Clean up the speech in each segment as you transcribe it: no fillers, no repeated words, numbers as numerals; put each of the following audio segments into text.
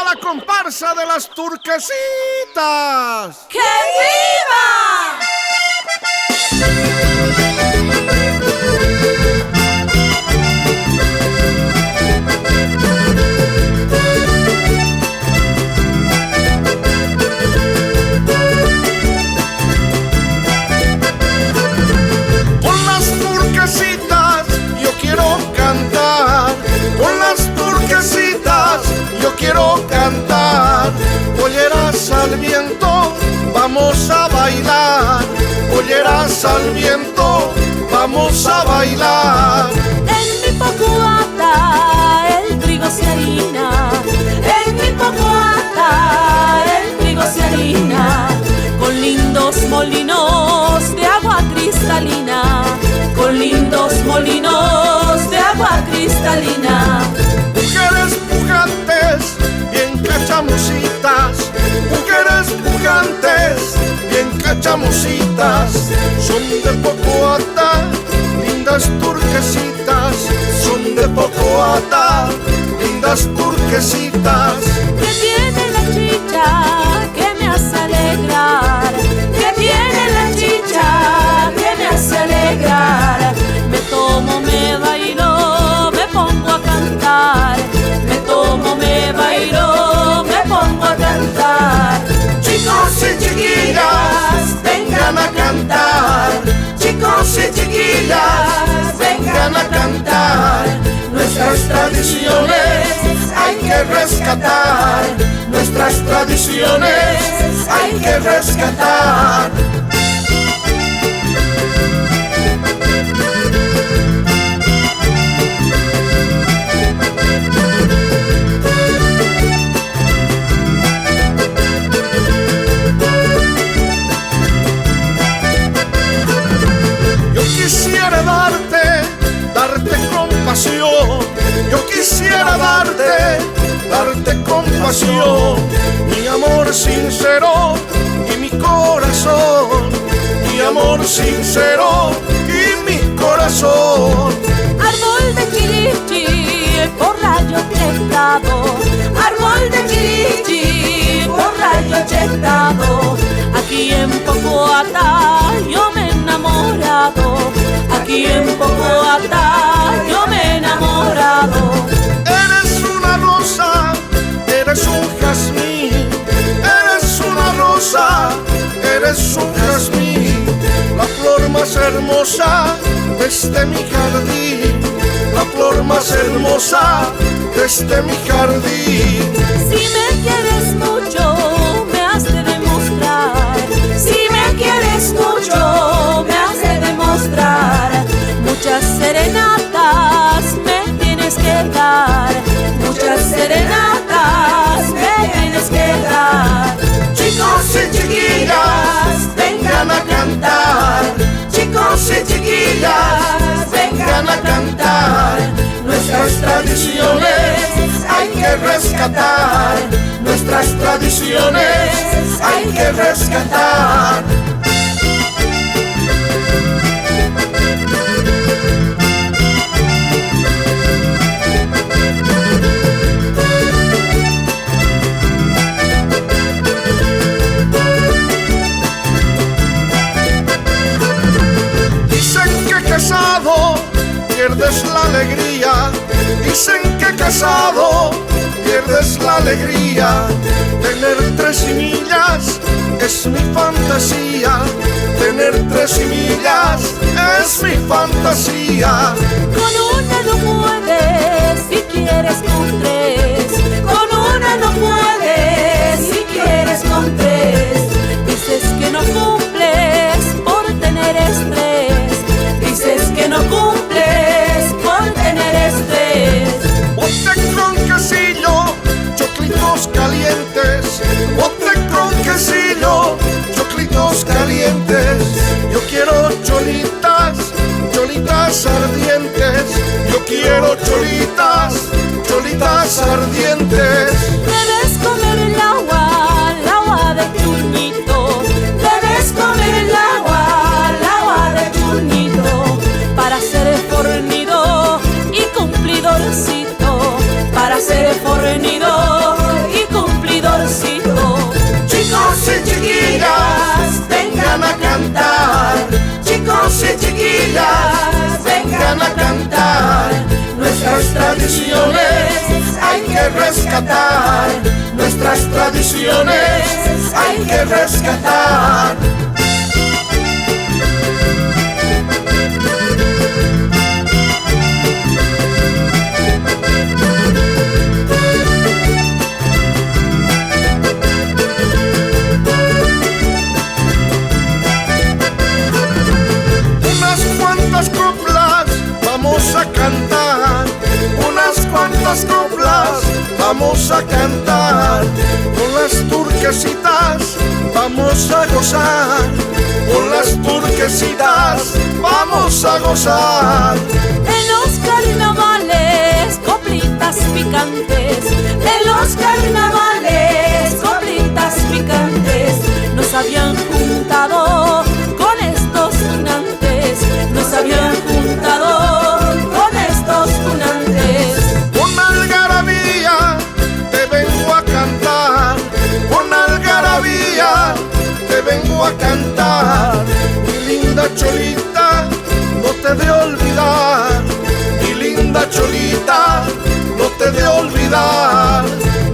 toda la comparsa de las Turquesitas. ¡Que viva! Con las turquesitas yo quiero cantar. Con las turquesitas yo quiero cantar. Polleras al viento, vamos a bailar. Polleras al viento, vamos a bailar. En mi pocuata el trigo se harina. En mi pocuata el trigo se harina. Con lindos molinos de agua cristalina. Con lindos molinos de agua cristalina. Mujeres pujantes, bien cachamucitas. Mujeres pujantes, bien cachamucitas. Son de Pocoata, lindas turquesitas. Son de Pocoata, lindas turquesitas. Que tiene la chicha que me hace alegrar. Que tiene la chicha que me hace alegrar. Me tomo, me bailo, me pongo a cantar. Me tomo, me bailo, me pongo a cantar. Chicos y chiquillas, vengan a cantar. Chicos y chiquillas, vengan a cantar. Nuestras tradiciones hay que rescatar. Nuestras tradiciones hay que rescatar. Yo quisiera darte compasión. Yo quisiera darte compasión. Mi amor sincero y mi corazón. Mi amor sincero y mi corazón. Árbol de chirichi, por rayo chetado. Árbol de chirichi, por rayo chetado. Aquí en Pocoata yo me he enamorado. Aquí en Pocoata yo me he enamorado. Eres una rosa, eres un jazmín. Eres una rosa, eres un jazmín. La flor más hermosa desde mi jardín. La flor más hermosa desde mi jardín. Si me quieres mucho, me has de demostrar. Si me quieres mucho, me has de demostrar. Muchas serenatas me tienes que dar. Muchas serenatas me tienes que dar. Chicos y chiquillas, vengan a cantar. Chicos y chiquillas, vengan a cantar. Nuestras tradiciones hay que rescatar. Nuestras tradiciones hay que rescatar. Dicen que casado pierdes la alegría. Dicen que casado pierdes la alegría. Tener 3 semillas es mi fantasía. Tener 3 semillas es mi fantasía. Con una no puedes si quieres con 3. Con una no puedes si quieres con 3. Dices que no cumples por tener estrés. Dices que no cumples por tener estrés. Bote con quesillo, choclitos calientes. Bote con quesillo, choclitos calientes. Yo quiero cholitas, cholitas ardientes. Yo quiero cholitas, cholitas ardientes. Debes comer el agua de chuñito. Debes comer el agua de chuñito. Para ser fornido y cumplidorcito. Para ser fornido y cumplidorcito. hay que rescatar. Vamos a cantar, unas cuantas coplas vamos a cantar, con las turquesitas vamos a gozar, con las turquesitas vamos a gozar. En los carnavales, coplitas picantes, en los carnavales, coplitas picantes, nos habían juntado con estos tunantes, nos habían juntado con estos tunantes. Con algarabía te vengo a cantar, con algarabía te vengo a cantar. Mi linda cholita, no te de olvidar, mi linda cholita, no te de olvidar.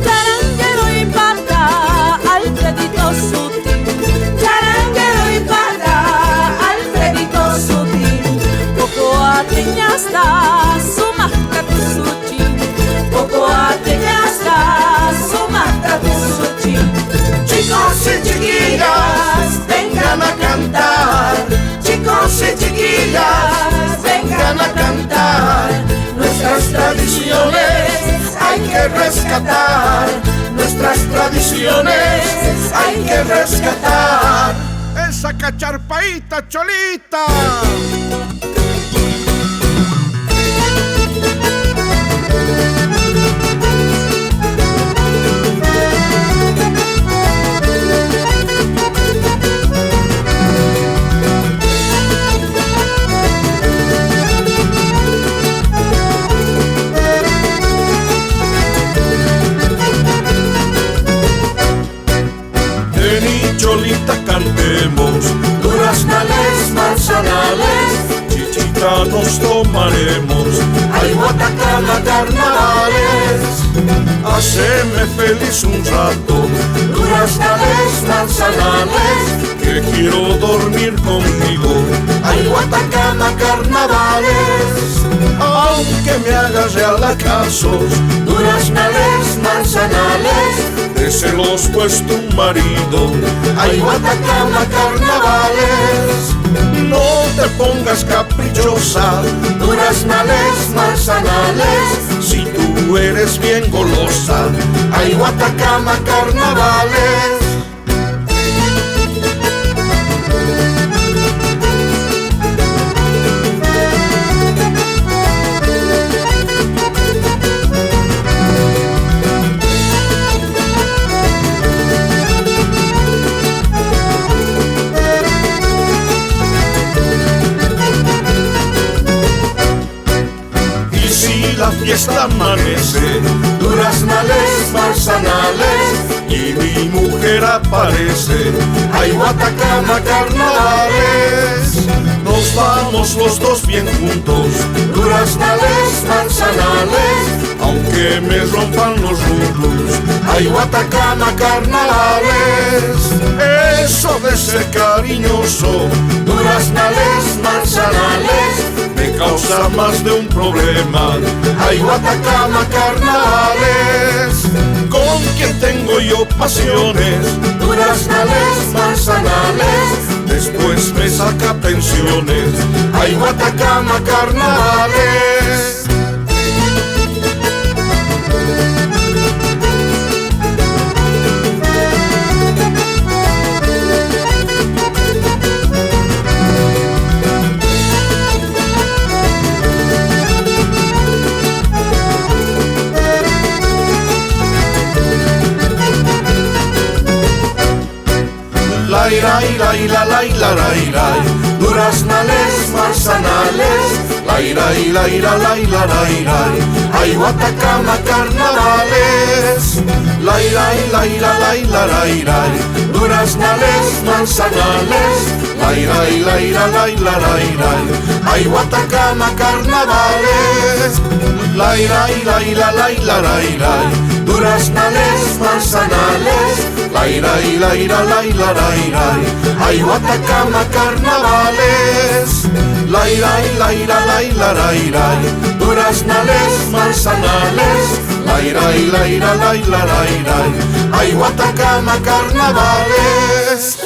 Charanguero y pata, Alfredito Sutil, charanguero y pata, Alfredito Sutil, poco ateñasta, sumasta tu suchi, poco ateñasta, sumasta tu suchi. Chicos y chiquillas, vengan a cantar, chicos y chiquillas, vengan a cantar. Nuestras tradiciones hay que rescatar, nuestras tradiciones hay que rescatar. Esa cacharpaíta, cholita. Cholita cantemos, duraznales, manzanales, chichita nos tomaremos, ay Guatacama carnavales, haceme feliz un rato, duraznales, manzanales, que quiero dormir contigo, ay Guatacama carnavales, aunque me hagas real acaso, duraznales, manzanales, de celos pues tu marido, ay Guatacama carnavales, no te pongas caprichosa, duraznales, manzanales, si tú eres bien golosa, ay Guatacama carnavales. La fiesta amanece, duraznales, manzanales, y mi mujer aparece, ay Guatacama carnavales, nos vamos los dos bien juntos, duraznales, manzanales, aunque me rompan los rulos, ay Guatacama carnavales, eso de ser cariñoso, duraznales, manzanales, me causa más de un problema, ay Guatacama carnavales, con quien tengo yo pasiones, duraznales, manzanales, después me saca pensiones, ay Guatacama carnavales. Duraznales, manzanales, ay Guatacama carnavales, duraznales, manzanales, ay Guatacama carnavales, duraznales, manzanales, la ira y la ira, la ira, la ira, ay Guatacama carnavales, la ira y la ira, la ira, la ira, duraznales, manzanales, la ira y la ira, la ira, la ira, ay Guatacama carnavales.